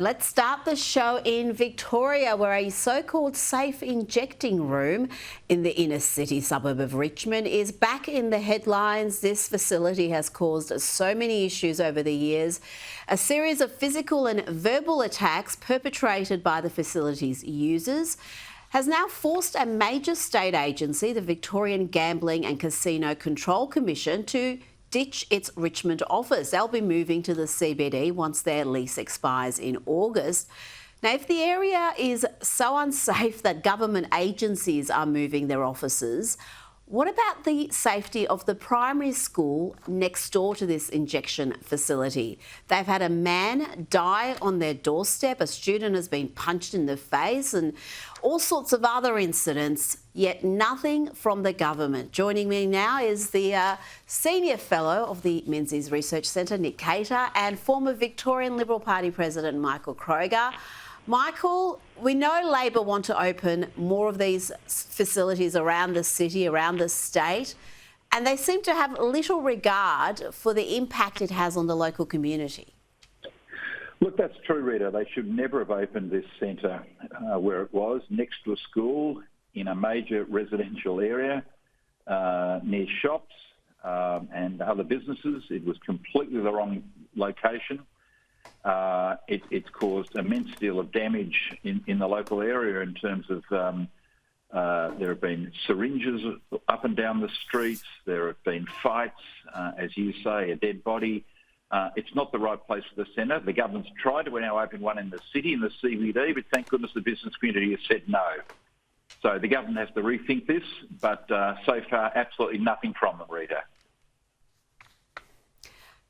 Let's start the show in Victoria, where a so-called safe injecting room in the inner city suburb of Richmond is back in the headlines. This facility has caused so many issues over the years. A series of physical and verbal attacks perpetrated by the facility's users has now forced a major state agency, the Victorian Gambling and Casino Control Commission, to ditch its Richmond office. They'll be moving to the CBD once their lease expires in August. Now, if the area is so unsafe that government agencies are moving their offices, what about the safety of the primary school next door to this injection facility? They've had a man die on their doorstep, a student has been punched in the face, and all sorts of other incidents, yet nothing from the government. Joining me now is the Senior Fellow of the Menzies Research Centre, Nick Cater, and former Victorian Liberal Party President Michael Kroger. Michael, we know Labor want to open more of these facilities around the city, around the state, and they seem to have little regard for the impact it has on the local community. Look, that's true, Rita. They should never have opened this centre where it was, next to a school in a major residential area, near shops and other businesses. It was completely the wrong location. It's caused immense deal of damage in the local area in terms of there have been syringes up and down the streets, there have been fights, as you say, a dead body. It's not the right place for the centre. The government's tried to now open one in the city, in the CBD, but thank goodness the business community has said no. So the government has to rethink this, but so far absolutely nothing from them, Rita.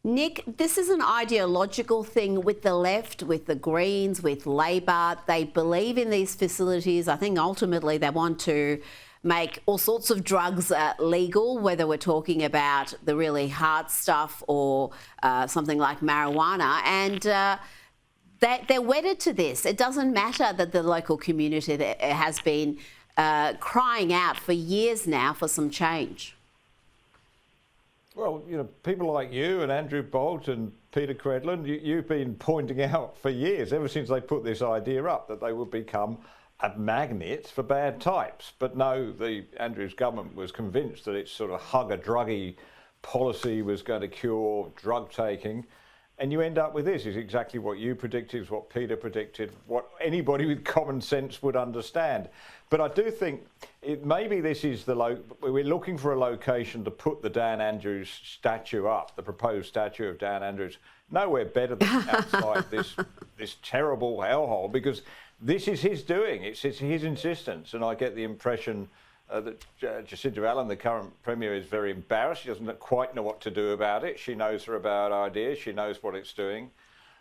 Nick, this is an ideological thing with the left, with the Greens, with Labor. They believe in these facilities. I think ultimately they want to make all sorts of drugs legal, whether we're talking about the really hard stuff or something like marijuana. And they're wedded to this. It doesn't matter that the local community has been crying out for years now for some change. Well, you know, people like you and Andrew Bolt and Peter Credlin, you've been pointing out for years, ever since they put this idea up, that they would become a magnet for bad types. But no, Andrew's government was convinced that its sort of hugger-druggy policy was going to cure drug taking. And you end up with this, is exactly what you predicted, is what Peter predicted, what anybody with common sense would understand. But I do think maybe this is we're looking for a location to put the Dan Andrews statue up, the proposed statue of Dan Andrews, nowhere better than outside this terrible hellhole, because this is his doing, it's his insistence. And I get the impression that Jacinda Allen, the current Premier, is very embarrassed. She doesn't quite know what to do about it. She knows her about ideas. She knows what it's doing.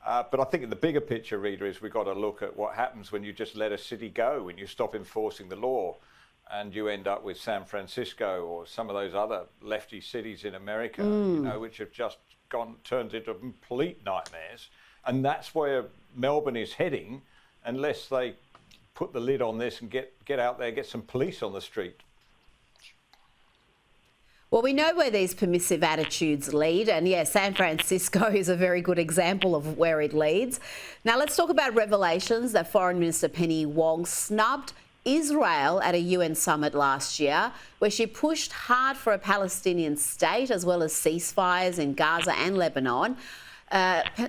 But I think in the bigger picture, Rita, is we've got to look at what happens when you just let a city go, when you stop enforcing the law, and you end up with San Francisco or some of those other lefty cities in America, you know, which have just turned into complete nightmares. And that's where Melbourne is heading, unless they put the lid on this and get out there, get some police on the street. Well, we know where these permissive attitudes lead, and yeah, San Francisco is a very good example of where it leads. Now, let's talk about revelations that Foreign Minister Penny Wong snubbed Israel at a UN summit last year, where she pushed hard for a Palestinian state as well as ceasefires in Gaza and Lebanon.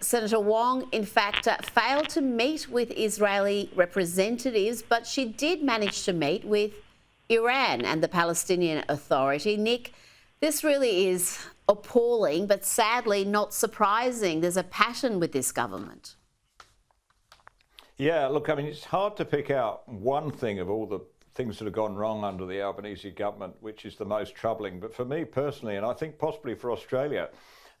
Senator Wong, in fact, failed to meet with Israeli representatives, but she did manage to meet with Iran and the Palestinian Authority. Nick, this really is appalling, but sadly not surprising. There's a pattern with this government. Yeah, look, I mean, it's hard to pick out one thing of all the things that have gone wrong under the Albanese government, which is the most troubling. But for me personally, and I think possibly for Australia,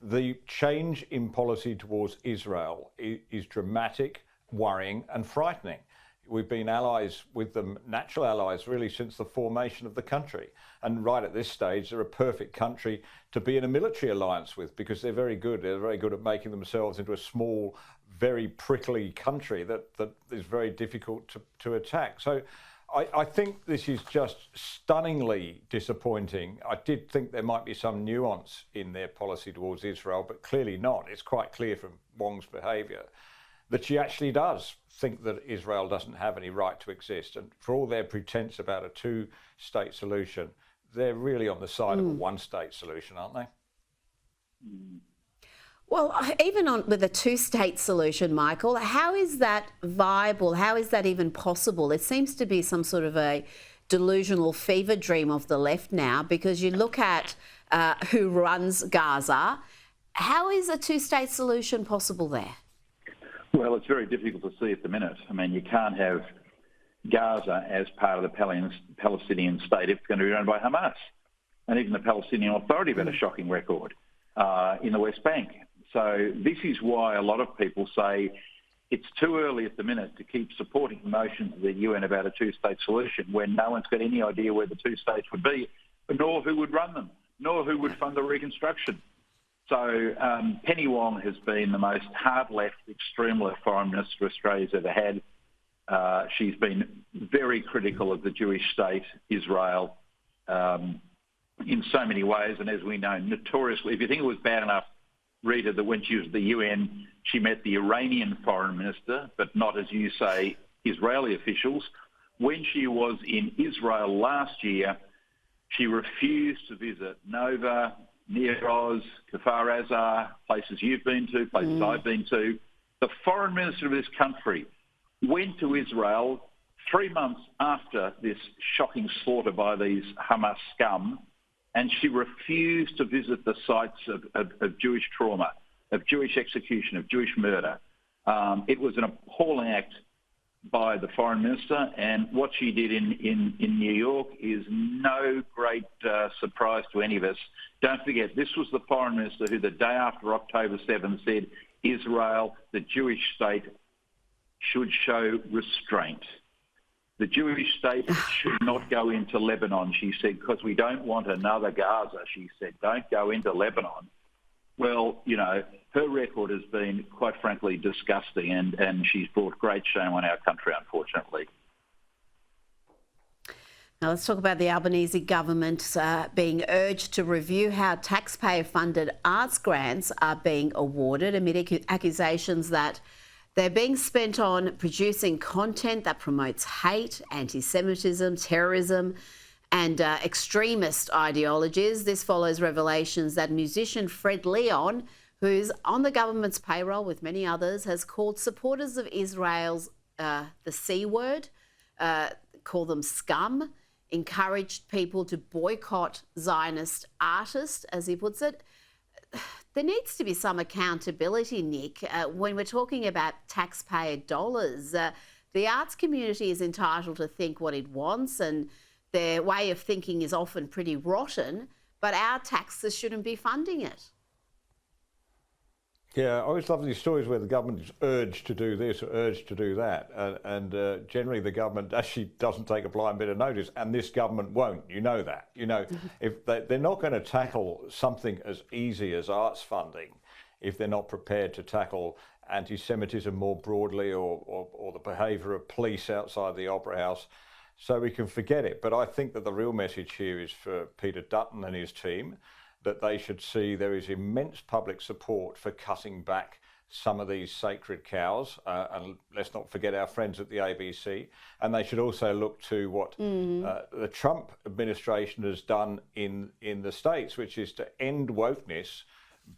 the change in policy towards Israel is dramatic, worrying and frightening. We've been allies with them, natural allies, really, since the formation of the country. And right at this stage, they're a perfect country to be in a military alliance with, because they're very good. They're very good at making themselves into a small, very prickly country that is very difficult to attack. So I think this is just stunningly disappointing. I did think there might be some nuance in their policy towards Israel, but clearly not. It's quite clear from Wong's behaviour. that she actually does think that Israel doesn't have any right to exist. And for all their pretense about a two-state solution, they're really on the side of a one-state solution, aren't they? Well, even with a two-state solution, Michael, how is that viable? How is that even possible? It seems to be some sort of a delusional fever dream of the left now, because you look at who runs Gaza. How is a two-state solution possible there? Well, it's very difficult to see at the minute. I mean, you can't have Gaza as part of the Palestinian state if it's going to be run by Hamas. And even the Palestinian Authority have had a shocking record in the West Bank. So this is why a lot of people say it's too early at the minute to keep supporting motions of the UN about a two-state solution when no one's got any idea where the two states would be, nor who would run them, nor who would fund the reconstruction. So Penny Wong has been the most hard-left, extreme left foreign minister Australia's ever had. She's been very critical of the Jewish state, Israel, in so many ways. And as we know, notoriously, if you think it was bad enough, Rita, that when she was at the UN, she met the Iranian foreign minister, but not, as you say, Israeli officials. When she was in Israel last year, she refused to visit Nova, Nir Oz, Kfar Aza, places you've been to, places I've been to. The foreign minister of this country went to Israel 3 months after this shocking slaughter by these Hamas scum, and she refused to visit the sites of Jewish trauma, of Jewish execution, of Jewish murder. It was an appalling act by the foreign minister, and what she did in New York is no great surprise to any of us. Don't forget, this was the foreign minister who the day after October 7 said Israel, the Jewish state, should show restraint. The Jewish state should not go into Lebanon, she said, because we don't want another Gaza, she said. Don't go into Lebanon. Well, you know, her record has been, quite frankly, disgusting, and she's brought great shame on our country, unfortunately. Now let's talk about the Albanese government being urged to review how taxpayer-funded arts grants are being awarded amid accusations that they're being spent on producing content that promotes hate, anti-Semitism, terrorism and extremist ideologies. This follows revelations that musician Fred Leon, who's on the government's payroll with many others, has called supporters of Israel's the C word, call them scum, encouraged people to boycott Zionist artists, as he puts it. There needs to be some accountability, Nick, when we're talking about taxpayer dollars. The arts community is entitled to think what it wants, and their way of thinking is often pretty rotten, but our taxes shouldn't be funding it. Yeah, I always love these stories where the government is urged to do this or urged to do that. And generally the government actually doesn't take a blind bit of notice, and this government won't. You know that. You know, if they're not going to tackle something as easy as arts funding if they're not prepared to tackle anti-Semitism more broadly or the behaviour of police outside the Opera House. So we can forget it. But I think that the real message here is for Peter Dutton and his team, that they should see there is immense public support for cutting back some of these sacred cows. And let's not forget our friends at the ABC. And they should also look to what the Trump administration has done in the States, which is to end wokeness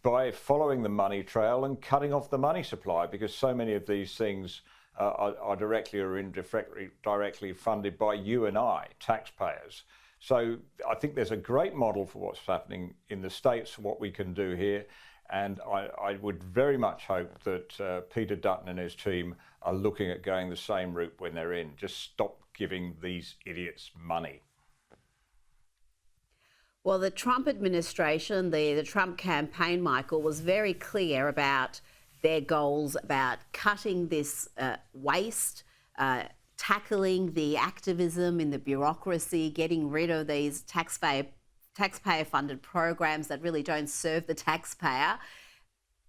by following the money trail and cutting off the money supply, because so many of these things are directly or indirectly funded by you and I, taxpayers. So I think there's a great model for what's happening in the States, what we can do here. And I would very much hope that Peter Dutton and his team are looking at going the same route when they're in. Just stop giving these idiots money. Well, the Trump administration, the Trump campaign, Michael, was very clear about their goals about cutting this waste, tackling the activism in the bureaucracy, getting rid of these taxpayer-funded programs that really don't serve the taxpayer.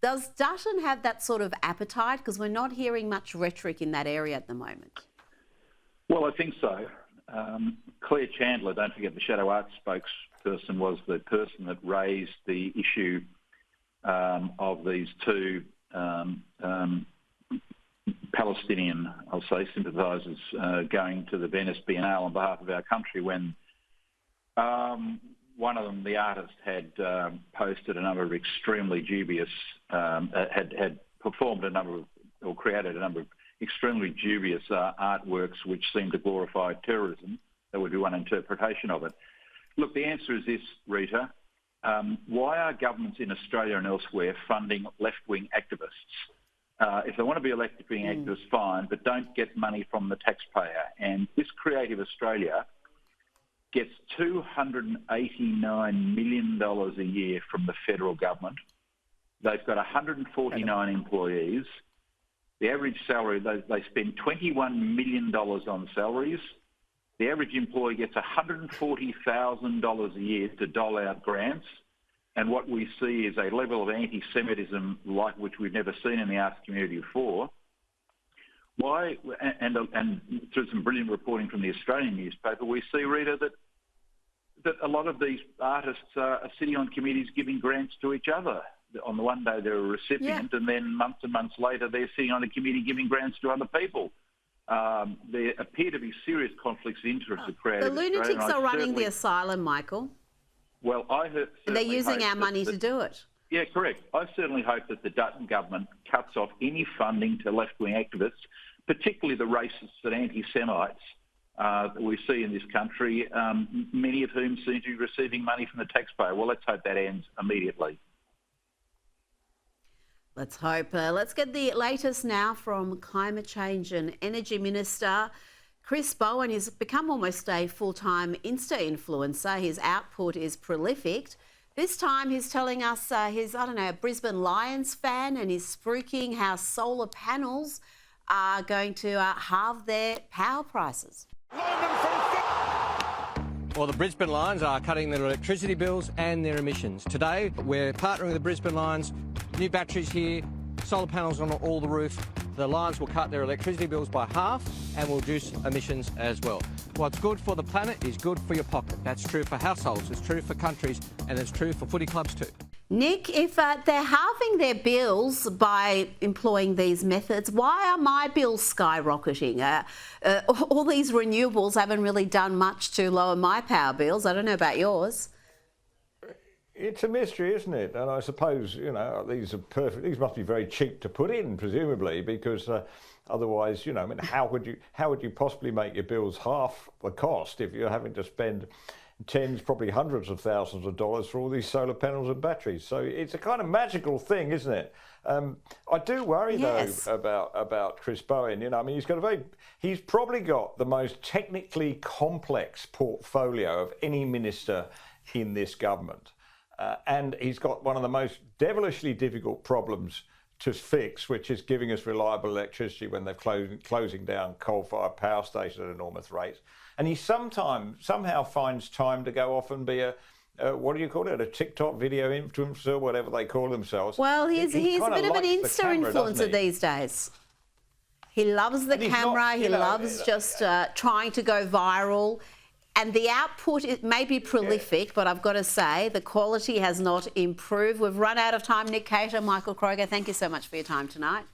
Does Dutton have that sort of appetite? Because we're not hearing much rhetoric in that area at the moment. Well, I think so. Claire Chandler, don't forget the Shadow Arts spokesperson, was the person that raised the issue of these two Palestinian, I'll say, sympathisers going to the Venice Biennale on behalf of our country when one of them, the artist, had posted a number of extremely dubious, had performed a number of, or created a number of extremely dubious artworks which seemed to glorify terrorism. That would be one interpretation of it. Look, the answer is this, Rita. Why are governments in Australia and elsewhere funding left-wing activists? If they want to be left-wing activists, fine, but don't get money from the taxpayer. And this Creative Australia gets $289 million a year from the federal government. They've got 149 employees. The average salary, they spend $21 million on salaries. The average employee gets $140,000 a year to dole out grants. And what we see is a level of anti-Semitism like which we've never seen in the arts community before. Why? And through some brilliant reporting from the Australian newspaper, we see, Rita, that a lot of these artists are sitting on committees giving grants to each other. On the one day they're a recipient, and then months and months later they're sitting on a committee giving grants to other people. There appear to be serious conflicts of interest at Creative The Australia. lunatics are running the asylum, Michael. Well, they're using our money to do it. Yeah, correct. I certainly hope that the Dutton government cuts off any funding to left-wing activists, particularly the racists and anti-Semites that we see in this country, many of whom seem to be receiving money from the taxpayer. Well, let's hope that ends immediately. Let's hope. Let's get the latest now from Climate Change and Energy Minister Chris Bowen. He's become almost a full-time Insta-influencer. His output is prolific. This time he's telling us he's, a Brisbane Lions fan, and he's spruiking how solar panels are going to halve their power prices. Well, the Brisbane Lions are cutting their electricity bills and their emissions. Today, we're partnering with the Brisbane Lions. New batteries here, solar panels on all the roof. The Lions will cut their electricity bills by half and will reduce emissions as well. What's good for the planet is good for your pocket. That's true for households, it's true for countries, and it's true for footy clubs too. Nick, if they're halving their bills by employing these methods, why are my bills skyrocketing? All these renewables haven't really done much to lower my power bills. I don't know about yours. It's a mystery, isn't it? And I suppose, these are perfect. These must be very cheap to put in, presumably, because otherwise, how would you possibly make your bills half the cost if you're having to spend tens, probably hundreds of thousands of dollars for all these solar panels and batteries? So it's a kind of magical thing, isn't it? I do worry though about Chris Bowen. He's probably got the most technically complex portfolio of any minister in this government. And he's got one of the most devilishly difficult problems to fix, which is giving us reliable electricity when they're closing down coal-fired power stations at enormous rates. And he somehow finds time to go off and be a TikTok video influencer, whatever they call themselves. Well, he's a bit of an Insta influencer these days. He loves the camera. He loves just trying to go viral. And the output, it may be prolific, but I've got to say the quality has not improved. We've run out of time. Nick Cater, Michael Kroger, thank you so much for your time tonight.